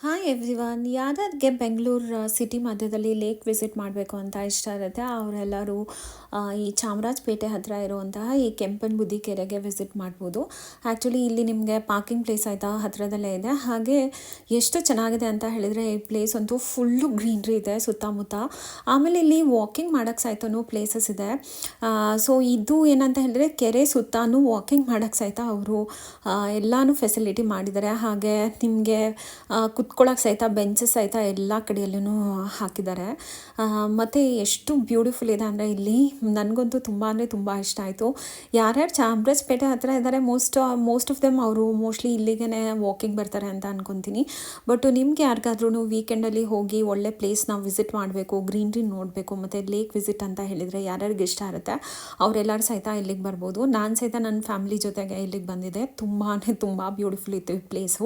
Hi everyone, ಯಾರ್ಯಾರಿಗೆ Bengaluru city ಮಧ್ಯದಲ್ಲಿ lake visit ಮಾಡಬೇಕು ಅಂತ ಇಷ್ಟ ಇರುತ್ತೆ ಅವರೆಲ್ಲರೂ ಈ ಚಾಮರಾಜಪೇಟೆ ಹತ್ತಿರ ಇರುವಂತಹ ಈ ಕೆಂಪನಬುದ್ಧಿ ಕೆರೆಗೆ ವಿಸಿಟ್ ಮಾಡ್ಬೋದು. ಆ್ಯಕ್ಚುಲಿ ಇಲ್ಲಿ ನಿಮಗೆ ಪಾರ್ಕಿಂಗ್ ಪ್ಲೇಸ್ ಆಯಿತಾ ಹತ್ತಿರದಲ್ಲೇ ಇದೆ. ಹಾಗೆ ಎಷ್ಟು ಚೆನ್ನಾಗಿದೆ ಅಂತ ಹೇಳಿದರೆ ಈ ಪ್ಲೇಸ್ ಅಂತೂ ಫುಲ್ಲು ಗ್ರೀನ್ರಿ ಇದೆ ಸುತ್ತಮುತ್ತ. ಆಮೇಲೆ ಇಲ್ಲಿ ವಾಕಿಂಗ್ ಮಾಡೋಕ್ಕೆ ಸಹಿತನೂ ಪ್ಲೇಸಸ್ ಇದೆ. ಸೊ ಇದು ಏನಂತ ಹೇಳಿದ್ರೆ ಕೆರೆ ಸುತ್ತಾನು ವಾಕಿಂಗ್ ಮಾಡೋಕ್ಕೆ ಸಹಿತ ಅವರು ಎಲ್ಲನೂ ಫೆಸಿಲಿಟಿ ಮಾಡಿದ್ದಾರೆ. ಹಾಗೆ ನಿಮಗೆ ಕುತ್ಕೊಳ್ಳೋಕೆ ಸಹಿತ ಬೆಂಚಸ್ ಸಹಿತ ಎಲ್ಲ ಕಡೆಯಲ್ಲೂ ಹಾಕಿದ್ದಾರೆ. ಮತ್ತು ಎಷ್ಟು ಬ್ಯೂಟಿಫುಲ್ ಇದೆ ಅಂದರೆ ಇಲ್ಲಿ ನನಗಂತೂ ತುಂಬ ಅಂದರೆ ತುಂಬ ಇಷ್ಟ ಆಯಿತು. ಯಾರ್ಯಾರು ಚಾಮರಾಜಪೇಟೆ ಹತ್ತಿರ ಇದ್ದಾರೆ ಮೋಸ್ಟ್ ಆಫ್ ದೆಮ್ ಅವರು ಮೋಸ್ಟ್ಲಿ ಇಲ್ಲಿಗೆ ವಾಕಿಂಗ್ ಬರ್ತಾರೆ ಅಂತ ಅಂದ್ಕೊತೀನಿ. ಬಟ್ ನಿಮ್ಗೆ ಯಾರಿಗಾದ್ರೂ ವೀಕೆಂಡಲ್ಲಿ ಹೋಗಿ ಒಳ್ಳೆ ಪ್ಲೇಸ್ ನಾವು ವಿಸಿಟ್ ಮಾಡಬೇಕು, ಗ್ರೀನ್ರಿ ನೋಡಬೇಕು ಮತ್ತು ಲೇಕ್ ವಿಸಿಟ್ ಅಂತ ಹೇಳಿದರೆ ಯಾರ್ಯಾರಿಗೆ ಇಷ್ಟ ಇರುತ್ತೆ ಅವರೆಲ್ಲರೂ ಸಹಿತ ಇಲ್ಲಿಗೆ ಬರ್ಬೋದು. ನಾನು ಸಹಿತ ನನ್ನ ಫ್ಯಾಮಿಲಿ ಜೊತೆಗೆ ಇಲ್ಲಿಗೆ ಬಂದಿದ್ದೆ. ತುಂಬಾ ತುಂಬ ಬ್ಯೂಟಿಫುಲ್ ಇತ್ತು ಈ ಪ್ಲೇಸು.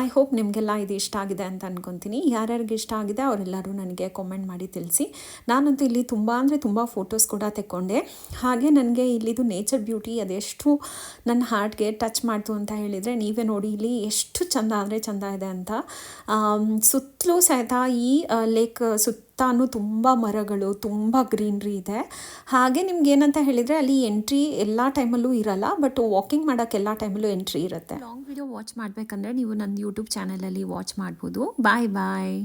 ಐ ಹೋಪ್ ನಿಮಗೆಲ್ಲ ಇದು ಇಷ್ಟ ಆಗಿದೆ ಅಂತ ಅಂದ್ಕೊತೀನಿ. ಯಾರ್ಯಾರಿಗೆ ಇಷ್ಟ ಆಗಿದೆ ಅವರೆಲ್ಲರೂ ನನಗೆ ಕಾಮೆಂಟ್ ಮಾಡಿ ತಿಳಿಸಿ. ನಾನಂತೂ ಇಲ್ಲಿ ತುಂಬ ಅಂದರೆ ತುಂಬ ಫೋಟೋಸ್ ಕೂಡ ತೆಕ್ಕೊಂಡೆ. ಹಾಗೆ ನನಗೆ ಇಲ್ಲಿದು ನೇಚರ್ ಬ್ಯೂಟಿ ಅದೆಷ್ಟು ನನ್ನ ಹಾರ್ಟ್ಗೆ ಟಚ್ ಮಾಡ್ತು ಅಂತ ಹೇಳಿದರೆ ನೀವೇ ನೋಡಿ ಇಲ್ಲಿ ಎಷ್ಟು ಚೆಂದ ಅಂದರೆ ಚೆಂದ ಇದೆ ಅಂತ. ಸುತ್ತಲೂ ಸಹಿತ ಈ ಲೇಕ್ ಸುತ್ತಾನು ತುಂಬ ಮರಗಳು, ತುಂಬ ಗ್ರೀನ್ರಿ ಇದೆ. ಹಾಗೆ ನಿಮ್ಗೆ ಏನಂತ ಹೇಳಿದರೆ ಅಲ್ಲಿ ಎಂಟ್ರಿ ಎಲ್ಲ ಟೈಮಲ್ಲೂ ಇರಲ್ಲ, ಬಟ್ ವಾಕಿಂಗ್ ಮಾಡೋಕ್ಕೆ ಎಲ್ಲ ಟೈಮಲ್ಲೂ ಎಂಟ್ರಿ ಇರುತ್ತೆ. ಲಾಂಗ್ ವಿಡಿಯೋ ವಾಚ್ ಮಾಡಬೇಕಂದ್ರೆ ನೀವು ನನ್ನ ಯೂಟ್ಯೂಬ್ ಚಾನಲಲ್ಲಿ ವಾಚ್ ಮಾಡ್ಬೋದು. ಬಾಯ್ ಬಾಯ್.